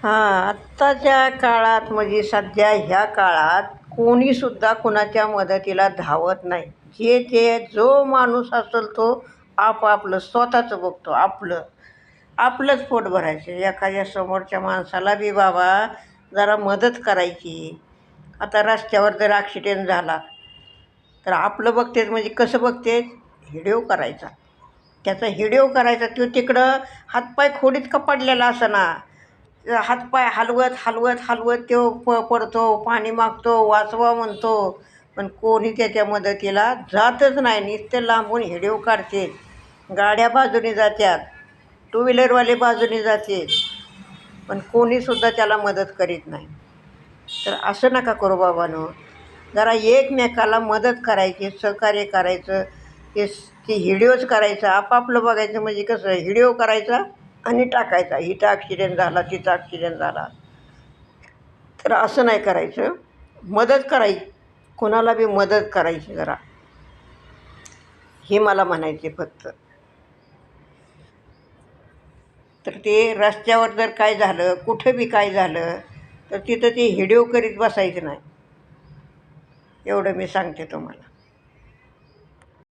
हां, आत्ताच्या काळात म्हणजे सध्या ह्या काळात कोणीसुद्धा कुणाच्या मदतीला धावत नाही. जो माणूस असेल तो आपापलं स्वतःचं बघतो. आपलंच पोट भरायचं. एखाद्या समोरच्या माणसाला बी बाबा जरा मदत करायची. आता रस्त्यावर जर ॲक्सिडेंट झाला तर आपलं बघतेत म्हणजे कसं बघतेत? व्हिडिओ करायचा. त्याचा व्हिडिओ करायचा. तो तिकडं हातपाय खोडीत का पडलेला असेना, हातपाय हलवत हलवत हलवत तो पडतो, पाणी मागतो, वाचवा म्हणतो, पण कोणी त्याच्या मदतीला जातच नाही. नुसते लांबून व्हिडिओ काढते. गाड्या बाजूने जात्यात, टू व्हीलरवाले बाजूने जाते, पण कोणीसुद्धा त्याला मदत करीत नाही. तर असं नका करू बाबांनो. जरा एकमेकाला मदत करायची, सहकार्य करायचं. ते ते व्हिडिओज करायचं, आपापलं बघायचं. म्हणजे कसं व्हिडिओ करायचा आणि टाकायचा, इथं ॲक्सिडेंट झाला, तिथं ॲक्सिडेंट झाला. तर असं नाही करायचं. मदत करायची, कोणाला बी मदत करायची जरा, हे मला म्हणायचे फक्त. तर ते रस्त्यावर जर काय झालं, कुठं बी काय झालं, तर तिथं ते व्हिडिओ करीत बसायचं नाही. एवढं मी सांगते तुम्हाला.